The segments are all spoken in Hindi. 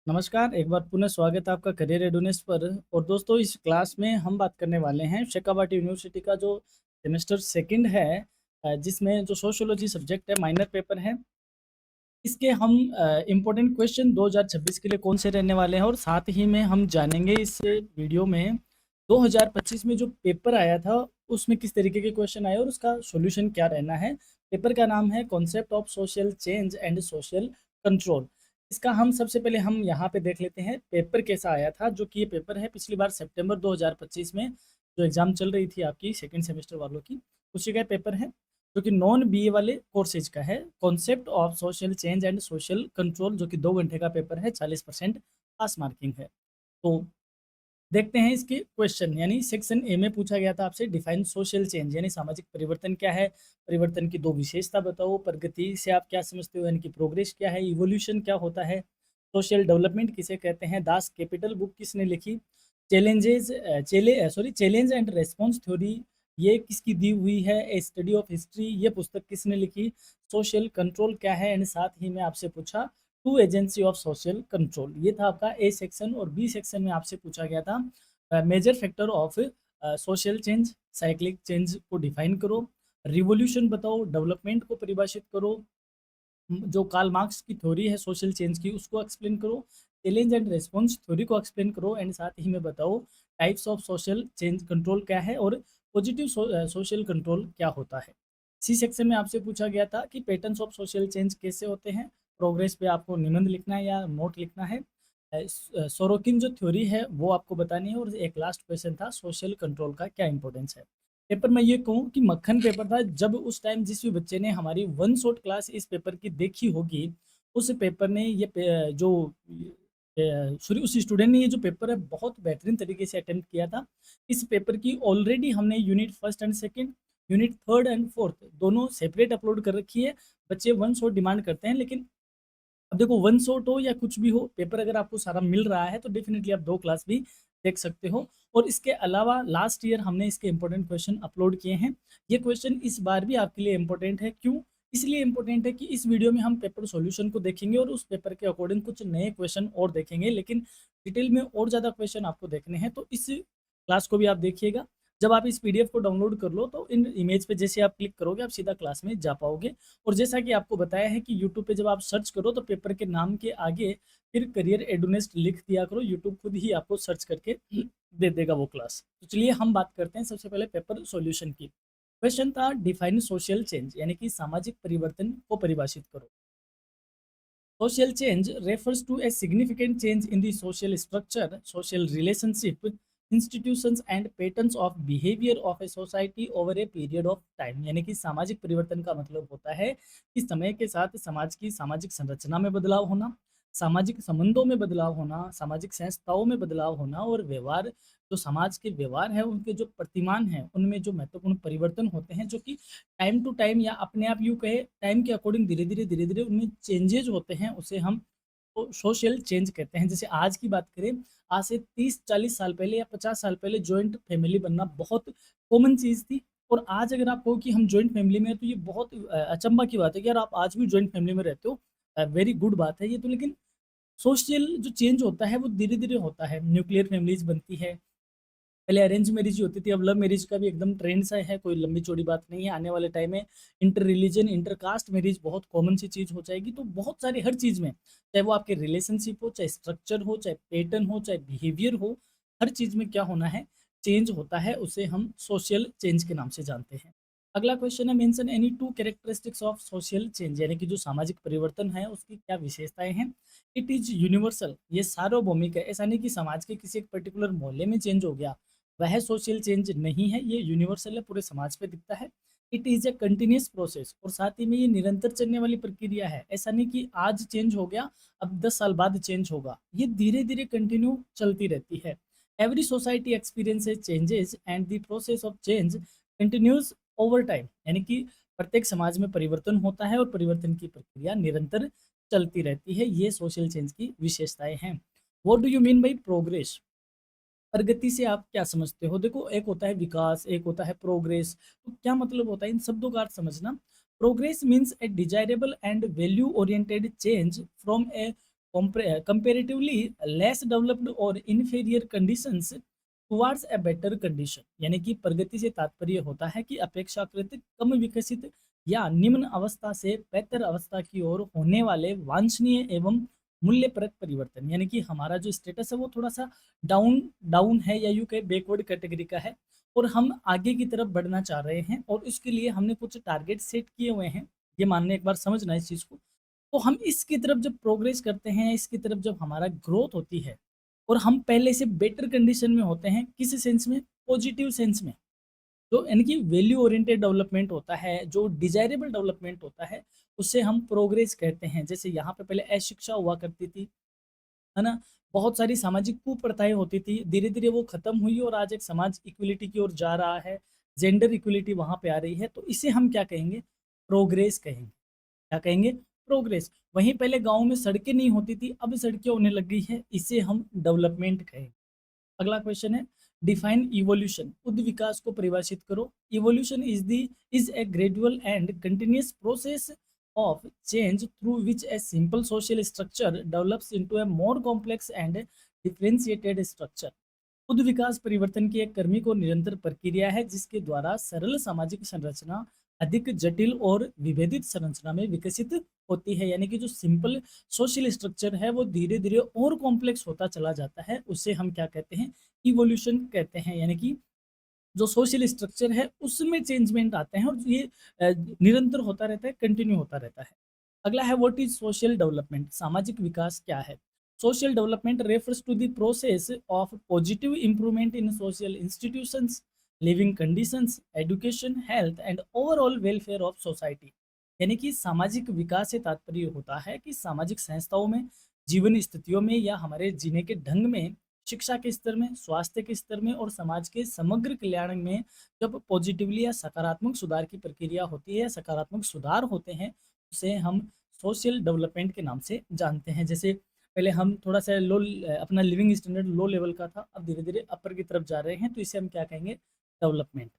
नमस्कार, एक बार पुनः स्वागत है आपका करियर रेडीनेस पर। और दोस्तों, इस क्लास में हम बात करने वाले हैं शेखावाटी यूनिवर्सिटी का जो सेमेस्टर सेकंड है, जिसमें जो सोशियोलॉजी सब्जेक्ट है, माइनर पेपर है। इसके हम इम्पोर्टेंट क्वेश्चन 2026 के लिए कौन से रहने वाले हैं, और साथ ही में हम जानेंगे इस वीडियो में 2025 में जो पेपर आया था उसमें किस तरीके के क्वेश्चन आए और उसका सॉल्यूशन क्या रहना है। पेपर का नाम है concept of social change and social control. इसका हम सबसे पहले हम यहाँ पे देख लेते हैं पेपर कैसा आया था। जो कि ये पेपर है पिछली बार सितंबर 2025 में जो एग्ज़ाम चल रही थी आपकी सेकेंड सेमेस्टर वालों की, उसी का पेपर है, जो कि नॉन बीए वाले कोर्सेज का है। Concept of social change and social control, जो कि 2 घंटे का पेपर है, 40% पास मार्किंग है। तो देखते हैं इसके क्वेश्चन। यानी सेक्शन ए में पूछा गया था आपसे डिफाइन सोशल चेंज, यानी सामाजिक परिवर्तन क्या है, परिवर्तन की दो विशेषता बताओ, प्रगति से आप क्या समझते हो, यानी कि प्रोग्रेस क्या है, इवोल्यूशन क्या होता है, सोशल डेवलपमेंट किसे कहते हैं, दास कैपिटल बुक किसने लिखी, चैलेंज एंड रेस्पॉन्स थ्योरी ये किसकी दी हुई है, ए स्टडी ऑफ हिस्ट्री ये पुस्तक किसने लिखी, सोशल कंट्रोल क्या है, एंड साथ ही में आपसे पूछा two agency of social control. ये था आपका ए सेक्शन। और बी सेक्शन में आपसे पूछा गया था major factor of social change, cyclic change को डिफाइन करो, रिवोल्यूशन बताओ, डेवलपमेंट को परिभाषित करो, जो कार्ल मार्क्स की थ्योरी है सोशल चेंज की उसको एक्सप्लेन करो, चैलेंज एंड रेस्पॉन्स थ्योरी को एक्सप्लेन करो, एंड साथ ही में बताओ types of social change control क्या है और पॉजिटिव सोशल कंट्रोल क्या होता है। सी सेक्शन में आपसे पूछा गया था कि पैटर्न्स ऑफ सोशल चेंज कैसे होते हैं, प्रोग्रेस पे आपको निबंध लिखना है या नोट लिखना है, सोरोकिन जो थ्योरी है वो आपको बतानी है, और एक लास्ट क्वेश्चन था सोशल कंट्रोल का क्या इंपॉर्टेंस है। पेपर मैं ये कहूँ कि मक्खन पेपर था। जब उस टाइम जिस भी बच्चे ने हमारी वन शॉट क्लास इस पेपर की देखी होगी, उस पेपर ने जो सॉरी उस स्टूडेंट ने ये जो पेपर है बहुत बेहतरीन तरीके से अटेम्प्ट किया था। इस पेपर की ऑलरेडी हमने unit first and second, unit third and fourth दोनों सेपरेट अपलोड कर रखी है। बच्चे वन शॉट डिमांड करते हैं, लेकिन अब देखो वन शॉट हो या कुछ भी हो, पेपर अगर आपको सारा मिल रहा है तो डेफिनेटली आप 2 क्लास भी देख सकते हो। और इसके अलावा लास्ट ईयर हमने इसके इंपॉर्टेंट क्वेश्चन अपलोड किए हैं। ये क्वेश्चन इस बार भी आपके लिए इंपॉर्टेंट है। क्यों? इसलिए इंपॉर्टेंट है कि इस वीडियो में हम पेपर सॉल्यूशन को देखेंगे और उस पेपर के अकॉर्डिंग कुछ नए क्वेश्चन और देखेंगे, लेकिन डिटेल में और ज़्यादा क्वेश्चन आपको देखने हैं तो इस क्लास को भी आप देखिएगा। जब आप इस पीडीएफ को डाउनलोड कर लो तो इन इमेज पे जैसे आप क्लिक करोगे आप सीधा क्लास में जा पाओगे। और जैसा कि आपको बताया है कि यूट्यूब पे जब आप सर्च करो तो पेपर के नाम के आगे फिर करियर एडुनेस्ट लिख दिया करो, यूट्यूब खुद ही आपको सर्च करके दे देगा वो क्लास। तो चलिए हम बात करते हैं सबसे पहले पेपर सॉल्यूशन की। क्वेश्चन था डिफाइन सोशल चेंज, यानी कि सामाजिक परिवर्तन को परिभाषित करो। Social change refers to a significant change in the social structure, social relationship, institutions and patterns of behavior of a society over a period of time। यानी कि सामाजिक परिवर्तन का मतलब होता है कि समय के साथ समाज की सामाजिक संरचना में बदलाव होना, सामाजिक संबंधों में बदलाव होना, सामाजिक संस्थाओं में बदलाव होना, और व्यवहार जो समाज के व्यवहार है उनके जो प्रतिमान हैं उनमें जो महत्वपूर्ण परिवर्तन होते हैं, जो कि टाइम टू टाइम या अपने आप यूँ कहे टाइम के अकॉर्डिंग धीरे-धीरे उनमें चेंजेज़ होते हैं, उसे हम सोशल चेंज कहते हैं। जैसे आज की बात करें, आज से 30-40 साल पहले या 50 साल पहले जॉइंट फैमिली बनना बहुत कॉमन चीज़ थी। और आज अगर आप कहो कि हम जॉइंट फैमिली में हैं, तो ये बहुत अचंभा की बात है कि यार आप आज भी जॉइंट फैमिली में रहते हो। वेरी गुड बात है ये तो। लेकिन सोशल जो चेंज होता है वो धीरे-धीरे होता है। न्यूक्लियर फैमिलीज़ बनती है। पहले अरेंज मैरिज ही होती थी, अब लव मैरिज का भी एकदम ट्रेंड सा है, कोई लंबी चौड़ी बात नहीं है। आने वाले टाइम में inter religion, inter caste marriage बहुत कॉमन सी चीज़ हो जाएगी। तो बहुत सारी हर चीज़ में, चाहे वो आपके रिलेशनशिप हो, चाहे स्ट्रक्चर हो, चाहे पैटर्न हो, चाहे बिहेवियर हो, हर चीज़ में क्या होना है, चेंज होता है। उसे हम सोशल चेंज के नाम से जानते हैं। अगला क्वेश्चन है mention any two characteristics of social change, यानी कि जो सामाजिक परिवर्तन है उसकी क्या विशेषताएं हैं। इट इज़ यूनिवर्सल, ये सार्वभौमिक है। ऐसा नहीं कि समाज के किसी एक पर्टिकुलर मोहल्ले में चेंज हो गया वह सोशल चेंज नहीं है, ये यूनिवर्सल है, पूरे समाज पे दिखता है। It is a continuous process, और साथ ही में ये निरंतर चलने वाली प्रक्रिया है। ऐसा नहीं कि आज चेंज हो गया अब 10 साल बाद चेंज होगा, ये धीरे-धीरे कंटिन्यू चलती रहती है। Every society experiences changes and the process of change continues over time, यानी कि प्रत्येक समाज में परिवर्तन होता है और परिवर्तन की प्रक्रिया निरंतर चलती रहती है। ये सोशल चेंज की विशेषताएँ हैं। What do you mean by progress? प्रगति से आप क्या समझते हो? देखो, एक होता है विकास, एक होता है प्रोग्रेस। तो क्या मतलब होता है इन शब्दों का अर्थ समझना। Progress means a desirable and value oriented change from a comparatively less developed और inferior conditions towards a better condition, यानी कि प्रगति से तात्पर्य होता है कि अपेक्षाकृत कम विकसित या निम्न अवस्था से बेहतर अवस्था की ओर होने वाले वांछनीय एवं मूल्यप्रद परिवर्तन, यानी कि हमारा जो स्टेटस है वो थोड़ा सा डाउन डाउन है या यूं कहे बैकवर्ड कैटेगरी का है, और हम आगे की तरफ बढ़ना चाह रहे हैं और इसके लिए हमने कुछ टारगेट सेट किए हुए हैं। ये मानने एक बार समझना इस चीज़ को। तो हम इसकी तरफ जब प्रोग्रेस करते हैं, इसकी तरफ जब हमारा ग्रोथ होती है और हम पहले से बेटर कंडीशन में होते हैं, किस सेंस में? पॉजिटिव सेंस में। तो यानी कि वैल्यू ओरिएंटेड डेवलपमेंट होता है, जो डिज़ायरेबल डेवलपमेंट होता है, उसे हम प्रोग्रेस कहते हैं। जैसे यहाँ पे पहले अशिक्षा हुआ करती थी, है ना? बहुत सारी सामाजिक कुप्रथाएँ होती थी, धीरे-धीरे वो खत्म हुई और आज एक समाज इक्वलिटी की ओर जा रहा है, जेंडर इक्वलिटी वहाँ पे आ रही है, तो इसे हम क्या कहेंगे? प्रोग्रेस कहेंगे। क्या कहेंगे? प्रोग्रेस। वहीं पहले गाँव में सड़कें नहीं होती थी, अब सड़कें होने लग गई है, इसे हम डेवलपमेंट कहेंगे। अगला क्वेश्चन है, डिफाइन इवोल्यूशन, खुद विकास को परिभाषित करो। Evolution is a gradual and continuous process of change through which a simple social structure develops into A more complex and differentiated structure. खुद विकास परिवर्तन की एक क्रमिक और निरंतर प्रक्रिया है जिसके द्वारा सरल सामाजिक संरचना अधिक जटिल और विभेदित संरचना में विकसित होती है, यानी कि जो सिंपल सोशल स्ट्रक्चर है वो धीरे धीरे और कॉम्प्लेक्स होता चला जाता है, उसे हम क्या कहते हैं? इवोल्यूशन कहते हैं। यानी कि जो सोशल स्ट्रक्चर है उसमें चेंजमेंट आते हैं और ये निरंतर होता रहता है, कंटिन्यू होता रहता है। अगला है, व्हाट इज सोशल डेवलपमेंट, सामाजिक विकास क्या है? Social development refers to the process of positive improvement in social institutions, living conditions, education, health and overall welfare of society. यानी कि सामाजिक विकास से तात्पर्य होता है कि सामाजिक संस्थाओं में, जीवन स्थितियों में या हमारे जीने के ढंग में, शिक्षा के स्तर में, स्वास्थ्य के स्तर में और समाज के समग्र कल्याण में जब पॉजिटिवली या सकारात्मक सुधार की प्रक्रिया होती है, सकारात्मक सुधार होते हैं, उसे हम सोशल डेवलपमेंट के नाम से जानते हैं। जैसे पहले हम थोड़ा सा लो, अपना लिविंग स्टैंडर्ड लो लेवल का था, अब धीरे धीरे अपर की तरफ जा रहे हैं, तो इसे हम क्या कहेंगे? डेवलपमेंट।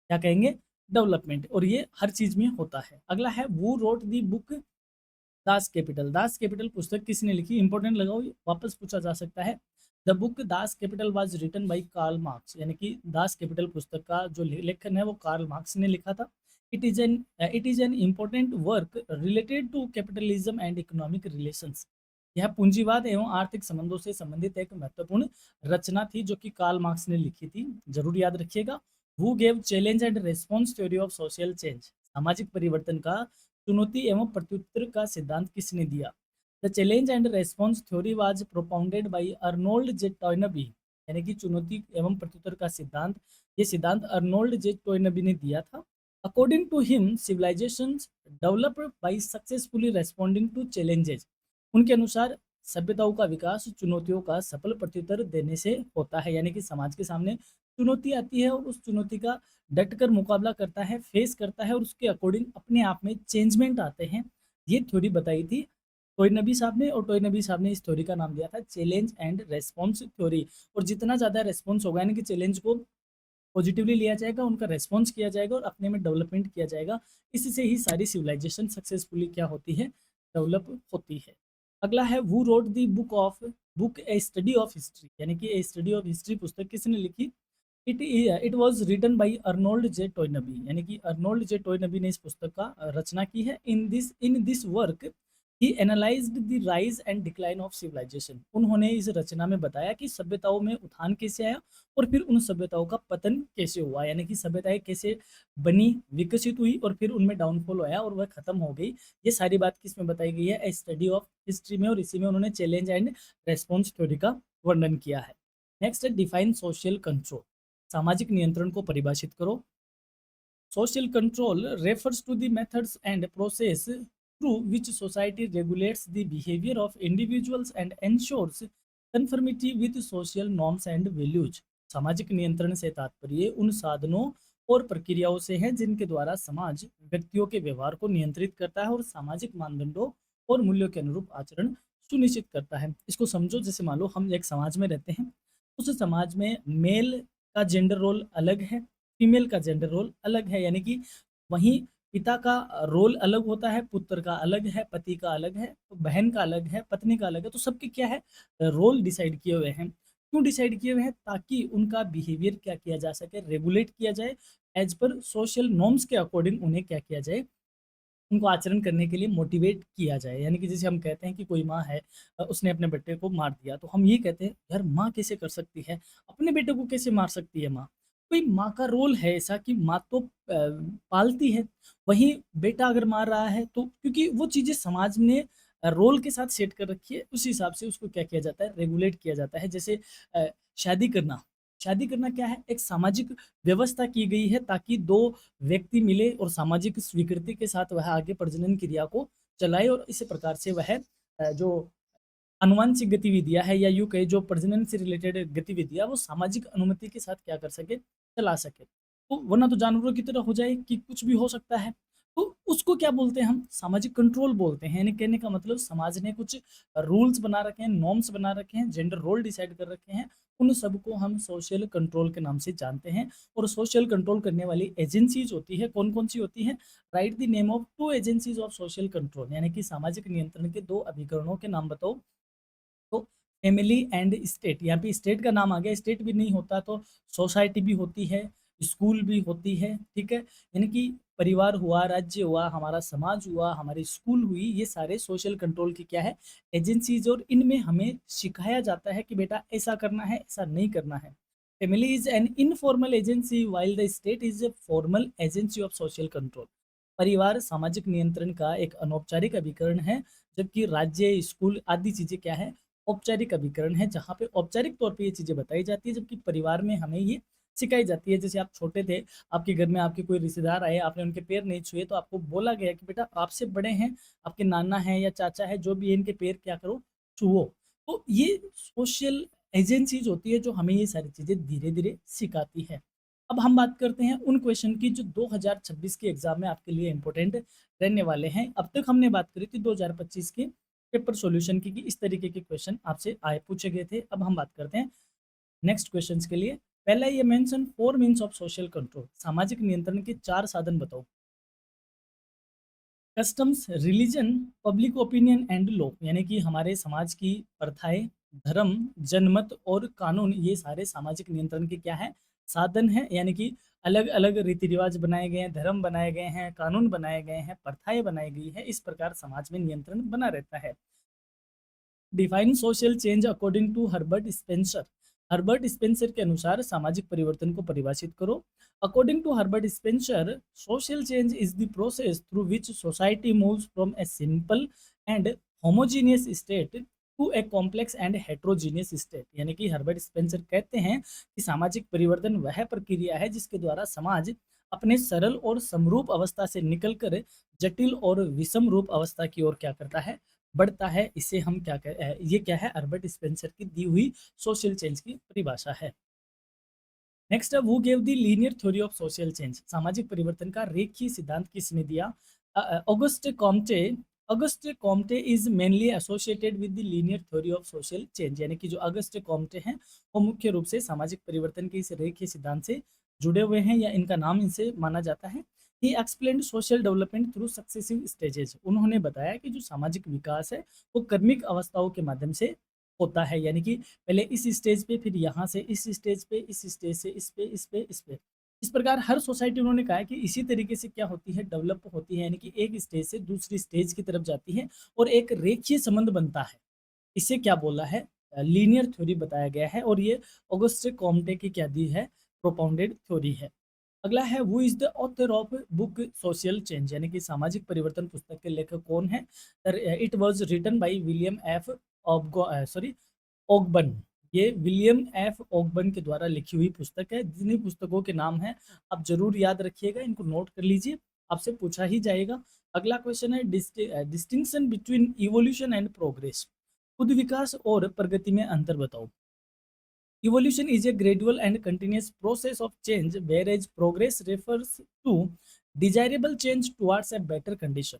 क्या कहेंगे? डेवलपमेंट। और ये हर चीज में होता है। अगला है, who wrote the book Das Kapital. Das Kapital पुस्तक किसने लिखी? इंपॉर्टेंट लगाओ, ये वापस पूछा जा सकता है। The book Das Capital was written by Karl Marx, यानी कि दास कैपिटल पुस्तक का जो लेखन है वो कार्ल मार्क्स ने लिखा था। It is an important work related to capitalism and economic relations. यह पूंजीवाद एवं आर्थिक संबंधों से संबंधित एक महत्वपूर्ण रचना थी जो कि कार्ल मार्क्स ने लिखी थी, जरूर याद रखिएगा। Who gave challenge and response theory of social change, सामाजिक परिवर्तन का चुनौती एवं प्रत्युत्तर का सिद्धांत किसने दिया? The challenge and response theory was propounded bye Arnold J Toynbee, यानी कि चुनौती एवं प्रत्युत्तर का सिद्धांत, ये सिद्धांत अर्नोल्ड जे टॉयनबी ने दिया था। According to him civilisations developed by successfully responding to challenges, उनके अनुसार सभ्यताओं का विकास चुनौतियों का सफल प्रत्युत्तर देने से होता है, यानी कि समाज के सामने चुनौती आती है और उस चुनौती का डटकर मुकाबला करता है, फेस करता है और उसके अकॉर्डिंग अपने आप में चेंजमेंट आते हैं। ये थ्योरी बताई थी टोयनबी साहब ने, और टोयनबी साहब ने इस थ्योरी का नाम दिया था चैलेंज एंड रेस्पॉन्स थ्योरी। और जितना ज़्यादा रेस्पॉन्स होगा, यानी कि चैलेंज को पॉजिटिवली लिया जाएगा, उनका रेस्पॉन्स किया जाएगा और अपने में डेवलपमेंट किया जाएगा, इससे ही सारी सिविलाइजेशन सक्सेसफुली क्या होती है? डेवलप होती है। अगला है, who wrote the book a study of history, यानी कि ए स्टडी ऑफ हिस्ट्री पुस्तक किसने लिखी? It was written by Arnold J Toynbee, यानी कि अर्नोल्ड जे टॉयनबी ने इस पुस्तक का रचना की है। In this work he analysed the rise and decline of civilisation, उन्होंने इस रचना में बताया कि सभ्यताओं में उत्थान कैसे आया और फिर उन सभ्यताओं का पतन कैसे हुआ, यानी कि सभ्यताएं कैसे बनी, विकसित हुई और फिर उनमें डाउनफॉल आया और वह खत्म हो गई। ये सारी बात किसमें बताई गई है? ए स्टडी ऑफ हिस्ट्री में, और इसी में उन्होंने चैलेंज एंड रेस्पॉन्स थ्योरी का वर्णन किया है। नेक्स्ट है, डिफाइन सोशल कंट्रोल, सामाजिक नियंत्रण को परिभाषित करो। Social control refers to the methods and process through which society regulates the behavior of individuals and ensures conformity with social norms and values। सामाजिक नियंत्रण से तात्पर्य उन साधनों और प्रक्रियाओं से है जिनके द्वारा समाज व्यक्तियों के व्यवहार को नियंत्रित करता है और सामाजिक मानदंडों और मूल्यों के अनुरूप आचरण सुनिश्चित करता है। इसको समझो, जैसे मान लो हम एक समाज में रहते हैं, उस समाज में मेल का जेंडर रोल अलग है, फीमेल का जेंडर रोल अलग है, यानी कि वहीं पिता का रोल अलग होता है, पुत्र का अलग है, पति का अलग है, बहन का अलग है, पत्नी का अलग है, तो सबके क्या है रोल डिसाइड किए हुए हैं। क्यों डिसाइड किए हुए हैं? ताकि उनका बिहेवियर क्या किया जा सके, रेगुलेट किया जाए, एज़ पर सोशल नॉर्म्स के अकॉर्डिंग उन्हें क्या किया जाए, उनको आचरण करने के लिए मोटिवेट किया जाए। यानी कि जैसे हम कहते हैं कि कोई माँ है उसने अपने बेटे को मार दिया, तो हम ये कहते हैं, यार माँ कैसे कर सकती है? अपने बेटे को कैसे मार सकती है माँ? कोई माँ का रोल है ऐसा कि माँ तो पालती है, वहीं बेटा अगर मार रहा है तो क्योंकि वो चीज़ें समाज ने रोल के साथ सेट कर रखी है, उस हिसाब से उसको क्या किया जाता है, रेगुलेट किया जाता है। जैसे अ, शादी करना, शादी करना क्या है? एक सामाजिक व्यवस्था की गई है ताकि 2 व्यक्ति मिले और सामाजिक स्वीकृति के साथ वह आगे प्रजनन क्रिया को चलाए और इस प्रकार से वह जो आनुवांशिक गतिविधियाँ है या यूँ कहें जो प्रजनन से रिलेटेड गतिविधियाँ वो सामाजिक अनुमति के साथ क्या कर सके, चला सके। तो वरना तो जानवरों की तरह हो जाए कि कुछ भी हो सकता है। तो उसको क्या बोलते हैं हम? सामाजिक कंट्रोल बोलते हैं। यानी कहने का मतलब समाज ने कुछ रूल्स बना रखे हैं, नॉर्म्स बना रखे हैं, जेंडर रोल डिसाइड कर रखे हैं, उन सबको हम सोशल कंट्रोल के नाम से जानते हैं। और सोशल कंट्रोल करने वाली एजेंसीज़ होती है, कौन-कौन सी होती हैं? Right the name of 2 agencies of social control यानी कि सामाजिक नियंत्रण के 2 अभिकरणों के नाम बताओ। तो फैमिली एंड स्टेट, यहाँ पे स्टेट का नाम आ गया, स्टेट भी नहीं होता तो सोसाइटी भी होती है, स्कूल भी होती है, ठीक है? यानी कि परिवार हुआ, राज्य हुआ, हमारा समाज हुआ, हमारी स्कूल हुई, ये सारे सोशल कंट्रोल की क्या है? एजेंसीज़ और इनमें हमें सिखाया जाता है कि बेटा ऐसा करना है, ऐसा नहीं करना है। Family is an informal agency while the state is a formal agency of social control. परिवार सामाजिक नियंत्रण का एक अनौपचारिक अभिकरण है, जबकि राज्य, स्कूल आदि चीज़ें क्या है? औपचारिक अभिकरण है जहाँ पे औपचारिक तौर पे ये चीज़ें बताई जाती है जबकि परिवार में हमें ये सिखाई जाती है। जैसे आप छोटे थे, आपके घर में आपके कोई रिश्तेदार आए, आपने उनके पैर नहीं छुए तो आपको बोला गया कि बेटा आपसे बड़े हैं, आपके नाना हैं या चाचा है जो भी है इनके पैर क्या करो, छुओ। तो ये सोशल एजेंसीज़ होती है जो हमें ये सारी चीज़ें धीरे-धीरे सिखाती है। अब हम बात करते हैं उन क्वेश्चन की जो 2026 के एग्ज़ाम में आपके लिए इम्पोर्टेंट रहने वाले हैं। अब तक हमने बात करी थी 2025 के पेपर सॉल्यूशन की कि इस तरीके के क्वेश्चन आपसे आए पूछे गए थे। अब हम बात करते हैं नेक्स्ट क्वेश्चंस के लिए। पहला ये mention 4 means of social control, सामाजिक नियंत्रण के 4 साधन बताओ। Customs, religion, public opinion and law यानी कि हमारे समाज की प्रथाएँ, धर्म, जनमत और कानून ये सारे सामाजिक नियंत्रण के क्या हैं? साधन हैं। यानी कि अलग-अलग रीति-रिवाज बनाए गए हैं, धर्म बनाए गए हैं, कानून बनाए गए हैं, प्रथाएँ बनाई गई हैं। इस प्रकार समाज में नियंत्रण बना रहता है। Define social change according to Herbert Spencer. Herbert Spencer के अनुसार सामाजिक परिवर्तन को परिभाषित करो। According to Herbert Spencer, social change is the process through which society moves from a simple and homogeneous state to a complex and heterogeneous state. यानी कि हर्बर्ट स्पेंसर कहते हैं कि सामाजिक परिवर्तन वह प्रक्रिया है जिसके द्वारा समाज अपने सरल और समरूप अवस्था से निकलकर जटिल और विषम रूप अवस्था की ओर क्या करता है, बढ़ता है। इसे हम ये क्या है? अल्बर्ट स्पेंसर की दी हुई सोशल चेंज की परिभाषा है। नेक्स्ट है who gave the linear theory of social change, सामाजिक परिवर्तन का रेखीय सिद्धांत किसने दिया? August Comte. August Comte is mainly associated with the linear theory of social change. यानी कि जो ऑगस्ट कॉम्टे हैं वो मुख्य रूप से सामाजिक परिवर्तन के इस रेखीय सिद्धांत से जुड़े हुए हैं या इनका नाम इनसे माना जाता है। ही explained social development through successive stages. उन्होंने बताया कि जो सामाजिक विकास है वो क्रमिक अवस्थाओं के माध्यम से होता है। यानी कि पहले इस स्टेज पे, फिर यहाँ से इस स्टेज पे, इस स्टेज से इस पे, इस पे, इस पे। इस प्रकार हर सोसाइटी उन्होंने कहा है कि इसी तरीके से क्या होती है, डेवलप होती है। यानी कि एक स्टेज से दूसरी स्टेज की तरफ जाती है और एक रेखीय संबंध बनता है। इसे क्या बोला है? लीनियर थ्योरी बताया गया है और ये ऑगस्ट कॉम्टे की क्या दी है? प्रोपाउंडेड थ्योरी है। अगला है who is the author of book social change, यानी कि सामाजिक परिवर्तन पुस्तक के लेखक कौन है? It was written by William F Ogburn. ये विलियम एफ ओगबन के द्वारा लिखी हुई पुस्तक है। जिन्हीं पुस्तकों के नाम हैं आप जरूर याद रखिएगा, इनको नोट कर लीजिए, आपसे पूछा ही जाएगा। अगला क्वेश्चन है distinction between evolution and progress, खुद विकास और प्रगति में अंतर बताओ। Evolution is a gradual and continuous process of change, whereas progress refers to desirable change towards a better condition.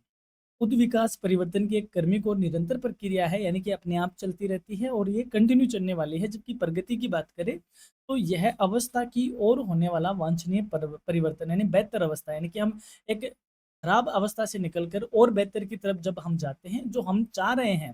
खुद विकास परिवर्तन की एक क्रमिक और निरंतर प्रक्रिया है, यानी कि अपने आप चलती रहती है और ये कंटिन्यू चलने वाली है। जबकि प्रगति की बात करें तो यह अवस्था की ओर होने वाला वांछनीय परिवर्तन यानी बेहतर अवस्था, यानी कि हम एक खराब अवस्था से निकलकर और बेहतर की तरफ जब हम जाते हैं, जो हम चाह रहे हैं,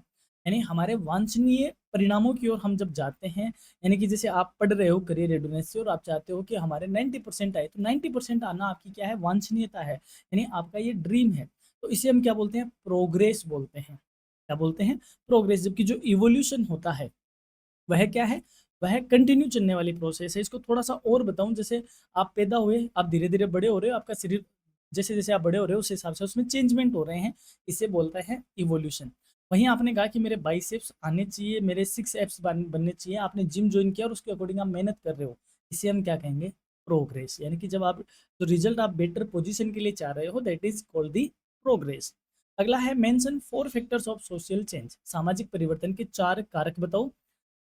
यानी हमारे वांछनीय परिणामों की ओर हम जब जाते हैं, यानी कि जैसे आप पढ़ रहे हो करियर रेडीनेस से और आप चाहते हो कि हमारे 90% आए, तो 90% आना आपकी क्या है, वांछनीयता है, यानी आपका ये ड्रीम है। तो इसे हम क्या बोलते हैं, प्रोग्रेस बोलते हैं। क्या बोलते हैं, प्रोग्रेस। जबकि जो इवोल्यूशन होता है वह क्या है, वह कंटिन्यू चलने वाली प्रोसेस है। इसको थोड़ा सा और बताऊं, जैसे आप पैदा हुए, आप धीरे धीरे बड़े हो रहे हो, आपका शरीर जैसे जैसे आप बड़े हो रहे हो उस हिसाब से उसमें चेंजमेंट हो रहे हैं, इसे बोलता है इवोल्यूशन। वहीं आपने कहा कि मेरे बाइसेप्स आने चाहिए, मेरे 6 एप्स बनने चाहिए, आपने जिम ज्वाइन किया और उसके अकॉर्डिंग आप मेहनत कर रहे हो, इसे हम क्या कहेंगे, प्रोग्रेस। यानी कि जब आप जो रिजल्ट आप बेटर पोजीशन के लिए चाह रहे हो, that is called the progress. अगला है mention 4 factors of social change. सामाजिक परिवर्तन के 4 कारक बताओ।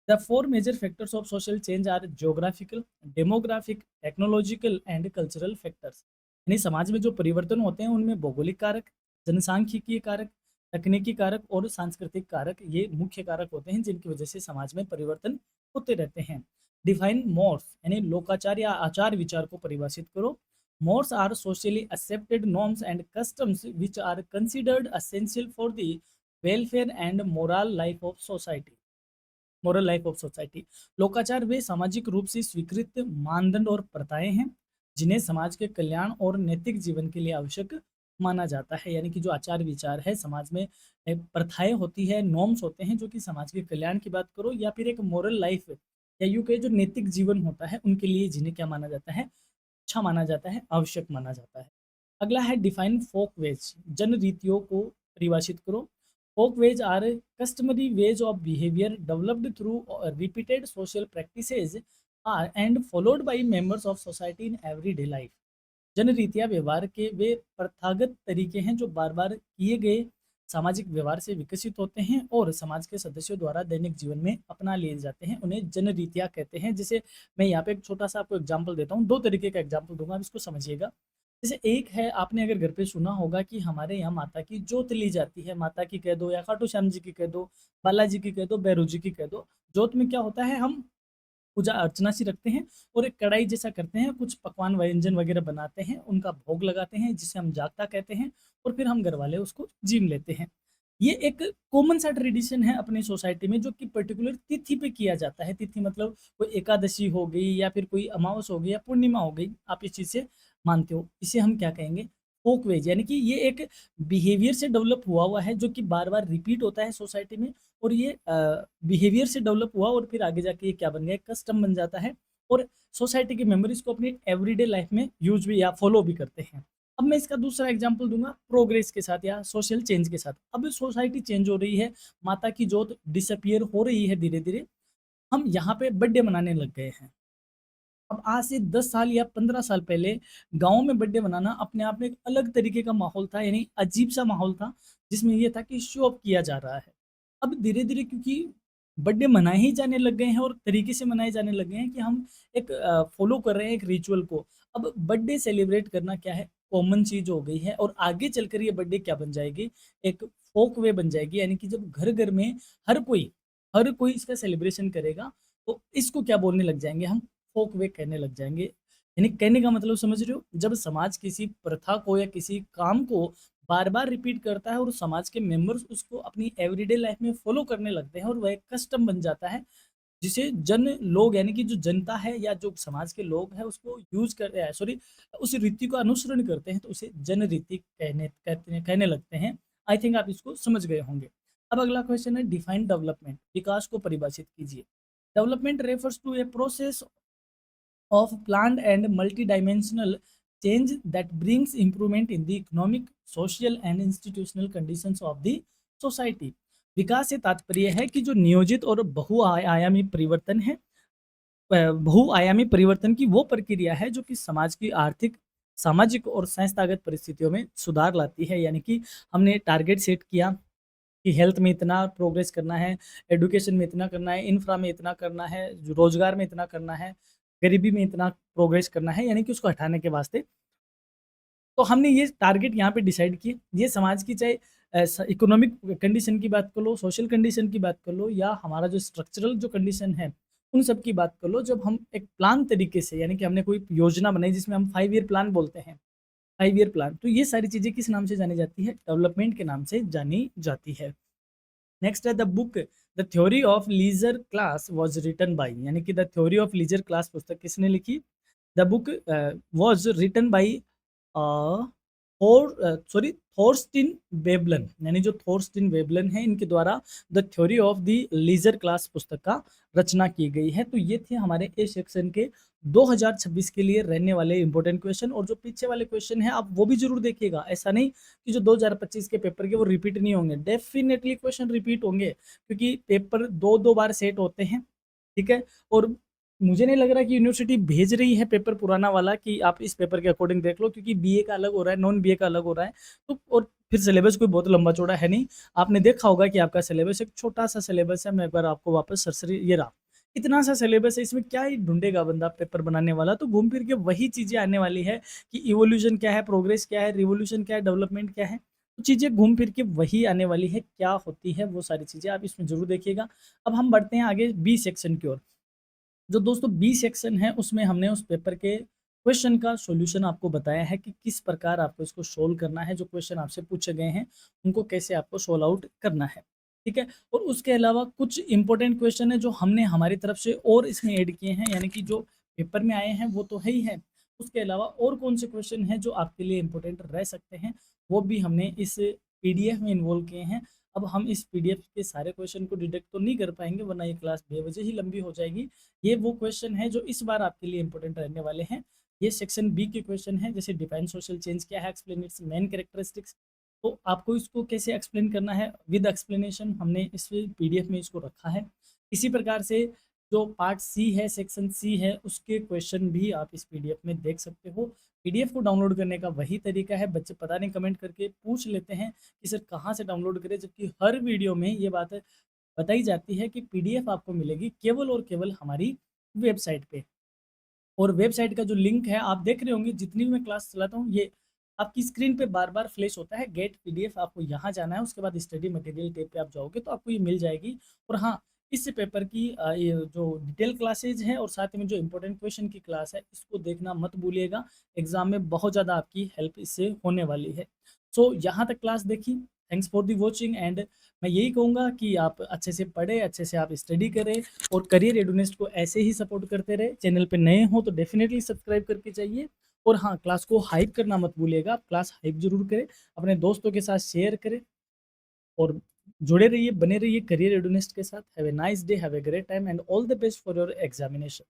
The four major factors of social change are geographical, demographic, technological and cultural factors। यानी समाज में जो परिवर्तन होते हैं उनमें भौगोलिक कारक, जनसांख्यिकीय कारक, तकनीकी कारक और सांस्कृतिक कारक, ये मुख्य कारक होते हैं जिनकी वजह से समाज में परिवर्तन होते रहते हैं। डिफाइन मॉर्स, यानी लोकाचार या आचार विचार को परिभाषित करो। Mores are socially accepted norms and customs which are considered essential for the welfare and moral life of society. Moral life of society. लोकाचार वे सामाजिक रूप से स्वीकृत मानदंड और प्रथाएं हैं जिन्हें समाज के कल्याण और नैतिक जीवन के लिए आवश्यक माना जाता है। यानी कि जो आचार विचार है समाज में, प्रथाएं होती है, नॉर्म्स होते हैं जो कि समाज के कल्याण की बात करो या फिर एक मोरल लाइफ या यूं कहे जो नैतिक जीवन होता है उनके लिए, जिन्हें क्या माना जाता है, अच्छा माना जाता है, आवश्यक माना जाता है। अगला है डिफाइन फोक वेज। जन रीतियों को परिभाषित करो। Folkways are customary ways of behaviour developed through repeated social practices are and followed by members of society in everyday life. जन रीतियाँ व्यवहार के वे प्रथागत तरीके हैं जो बार बार किए गए सामाजिक व्यवहार से विकसित होते हैं और समाज के सदस्यों द्वारा दैनिक जीवन में अपना लिए जाते हैं, उन्हें जन रीतियाँ कहते हैं। जैसे मैं यहाँ पे एक छोटा सा आपको एग्जाम्पल देता हूँ, 2 तरीके का एग्जाम्पल दूंगा, आप इसको समझिएगा। जैसे एक है, आपने अगर घर पे सुना होगा कि हमारे यहाँ माता की जोत ली जाती है, माता की कह दो या खाटू श्याम जी की कह दो, बालाजी की कह दो, भैरू जी की कह दो। जोत में क्या होता है, हम पूजा अर्चना सी रखते हैं और एक कढ़ाई जैसा करते हैं, कुछ पकवान व्यंजन वगैरह बनाते हैं, उनका भोग लगाते हैं जिसे हम जागता कहते हैं, और फिर हम घर वाले उसको जीम लेते हैं। ये एक कॉमन सा ट्रेडिशन है अपनी सोसाइटी में जो कि पर्टिकुलर तिथि पे किया जाता है। तिथि मतलब कोई एकादशी हो गई या फिर कोई अमावस हो गई या पूर्णिमा हो गई, आप इस चीज़ से मानते हो, इसे हम क्या कहेंगे, फोक वेज। यानी कि ये एक बिहेवियर से डेवलप हुआ हुआ है जो कि बार बार रिपीट होता है सोसाइटी में, और ये बिहेवियर से डेवलप हुआ और फिर आगे जाके ये क्या बन गया, कस्टम बन जाता है, और सोसाइटी के मेंबर इसको अपनी एवरीडे लाइफ में यूज भी या फॉलो भी करते हैं। अब मैं इसका दूसरा एग्जांपल दूंगा प्रोग्रेस के साथ या सोशल चेंज के साथ। अब सोसाइटी चेंज हो रही है, माता की जोत डिसअपियर हो रही है धीरे धीरे, हम यहाँ पे बर्थडे मनाने लग गए हैं। अब आज से 10 साल या 15 साल पहले गाँव में बर्थडे मनाना अपने आप में एक अलग तरीके का माहौल था, यानी अजीब सा माहौल था जिसमें ये था कि शो ऑफ किया जा रहा है। अब धीरे-धीरे क्योंकि बर्थडे मनाए ही जाने लग गए हैं और तरीके से मनाए जाने लग गए हैं कि हम एक फॉलो कर रहे हैं एक रिचुअल को। अब बर्थडे सेलिब्रेट करना क्या है, कॉमन चीज़ हो गई है, और आगे चलकर ये बर्थडे क्या बन जाएगी, एक फोक वे बन जाएगी। यानी कि जब घर-घर में हर कोई इसका सेलिब्रेशन करेगा, तो इसको क्या बोलने लग जाएँगे हम, फोक वे कहने लग जाएँगे। यानी कहने का मतलब समझ रहे हो? जब समाज किसी प्रथा को या किसी काम को बार-बार रिपीट करता है और समाज के मेंबर्स उसको अपनी एवरीडे लाइफ में फॉलो करने लगते हैं और वह एक कस्टम बन जाता है, जिसे जन लोग यानी कि जो जनता है या जो समाज के लोग हैं उसको यूज़ कर सॉरी उस रीति का अनुसरण करते हैं, तो उसे जन रीति कहने लगते हैं। आई थिंक आप इसको समझ गए होंगे। अब अगला क्वेश्चन है डिफाइन डेवलपमेंट। विकास को परिभाषित कीजिए। Development refers to a process of planned and multidimensional change that brings improvement in the economic, social and institutional conditions of the society। विकास से तात्पर्य है कि जो नियोजित और बहुआयामी परिवर्तन है, बहुआयामी परिवर्तन की वो प्रक्रिया है जो कि समाज की आर्थिक, सामाजिक और संस्थागत परिस्थितियों में सुधार लाती है। यानी कि हमने टारगेट सेट किया कि हेल्थ में इतना प्रोग्रेस करना है, एजुकेशन में इतना करना है, इंफ्रा में इतना करना है, रोजगार में इतना करना है, गरीबी में इतना प्रोग्रेस करना है, यानी कि उसको हटाने के वास्ते। तो हमने ये टारगेट यहाँ पे डिसाइड किए। ये समाज की चाहे इकोनॉमिक कंडीशन की बात कर लो, सोशल कंडीशन की बात कर लो, या हमारा जो स्ट्रक्चरल जो कंडीशन है, उन सब की बात कर लो। जब हम एक प्लान तरीके से, यानी कि हमने कोई योजना बनाई जिसमें हम 5 ईयर प्लान बोलते हैं, 5 ईयर प्लान। तो ये सारी चीज़ें किस नाम से जानी जाती है? डेवलपमेंट के नाम से जानी जाती है। नेक्स्ट है the book the theory of leisure class was written by, यानी कि the theory of leisure class पुस्तक किसने लिखी? The book was written by Thorstein Veblen, यानी जो थॉर्स्टीन वेबलन है इनके द्वारा the theory of the leisure class पुस्तक का रचना की गई है। तो ये थे हमारे ए सेक्शन के 2026 के लिए रहने वाले इंपॉर्टेंट क्वेश्चन। और जो पीछे वाले क्वेश्चन है आप वो भी जरूर देखिएगा, ऐसा नहीं कि जो 2025 के पेपर के वो रिपीट नहीं होंगे, डेफिनेटली क्वेश्चन रिपीट होंगे, क्योंकि पेपर दो दो बार सेट होते हैं, ठीक है। और मुझे नहीं लग रहा कि यूनिवर्सिटी भेज रही है पेपर पुराना वाला कि आप इस पेपर के अकॉर्डिंग देख लो, क्योंकि बीए का अलग हो रहा है, नॉन बीए का अलग हो रहा है। तो और फिर सिलेबस कोई बहुत लंबा चौड़ा है नहीं, आपने देखा होगा कि आपका सिलेबस एक छोटा सा सिलेबस है। मैं एक बार आपको वापस सरसरी, ये रहा, इतना सा सिलेबस है, इसमें क्या ही ढूंढेगा बंदा पेपर बनाने वाला। तो घूम फिर के वही चीजें आने वाली है कि इवोल्यूशन क्या है, प्रोग्रेस क्या है, रिवोल्यूशन क्या है, डेवलपमेंट क्या है। तो चीजें घूम फिर के वही आने वाली है, क्या होती है वो सारी चीजें आप इसमें जरूर देखिएगा। अब हम बढ़ते हैं आगे बी सेक्शन की ओर। जो दोस्तों बी सेक्शन है उसमें हमने उस पेपर के क्वेश्चन का सॉल्यूशन आपको बताया है कि किस प्रकार आपको इसको सोल्व करना है, जो क्वेश्चन आपसे पूछे गए हैं उनको कैसे आपको सोल्व आउट करना है, ठीक है। और उसके अलावा कुछ इंपॉर्टेंट क्वेश्चन है जो हमने हमारी तरफ से और इसमें ऐड किए हैं, यानी कि जो पेपर में आए हैं वो तो है ही है, उसके अलावा और कौन से क्वेश्चन हैं जो आपके लिए इंपॉर्टेंट रह सकते हैं वो भी हमने इस पीडीएफ में इन्वॉल्व किए हैं। अब हम इस पीडीएफ के सारे क्वेश्चन को डिटेक्ट तो नहीं कर पाएंगे, वरना ये क्लास बेवजह ही लंबी हो जाएगी। ये वो क्वेश्चन है जो इस बार आपके लिए इंपॉर्टेंट रहने वाले हैं। ये सेक्शन बी के क्वेश्चन है, जैसे डिफाइन सोशल चेंज क्या है, एक्सप्लेन इट्स मेन कैरेक्टरिस्टिक्स। तो आपको इसको कैसे एक्सप्लेन करना है विद एक्सप्लेनेशन, हमने इस पीडीएफ में इसको रखा है। इसी प्रकार से जो पार्ट सी है, सेक्शन सी है, उसके क्वेश्चन भी आप इस पीडीएफ में देख सकते हो। पीडीएफ को डाउनलोड करने का वही तरीका है, बच्चे पता नहीं कमेंट करके पूछ लेते हैं कि सर कहाँ से डाउनलोड करें, जबकि हर वीडियो में ये बात बताई जाती है कि पीडीएफ आपको मिलेगी केवल और केवल हमारी वेबसाइट पे। और वेबसाइट का जो लिंक है आप देख रहे होंगे, जितनी भी मैं क्लास चलाता हूँ ये आपकी स्क्रीन पे बार बार फ्लैश होता है, गेट पीडीएफ, आपको यहाँ जाना है, उसके बाद स्टडी मटेरियल टैब पे आप जाओगे तो आपको ये मिल जाएगी। और हाँ, इस पेपर की ये जो डिटेल क्लासेज है और साथ में जो इंपॉर्टेंट क्वेश्चन की क्लास है इसको देखना मत भूलिएगा, एग्जाम में बहुत ज़्यादा आपकी हेल्प इससे होने वाली है। सो यहाँ तक क्लास देखी, thanks for the watching. And मैं यही कहूँगा कि आप अच्छे से पढ़ें, अच्छे से आप स्टडी करें और करियर रेडुनेस्ट को ऐसे ही सपोर्ट करते रहे। चैनल पे नए हो तो डेफिनेटली सब्सक्राइब करके जाइए। और हाँ, क्लास को हाइप करना मत भूलिएगा, आप क्लास हाइप जरूर करें, अपने दोस्तों के साथ शेयर करें और जुड़े रहिए, बने रहिए करियर रेडुनेस्ट के साथ। Have a nice day, have a great time and all the best for your examination.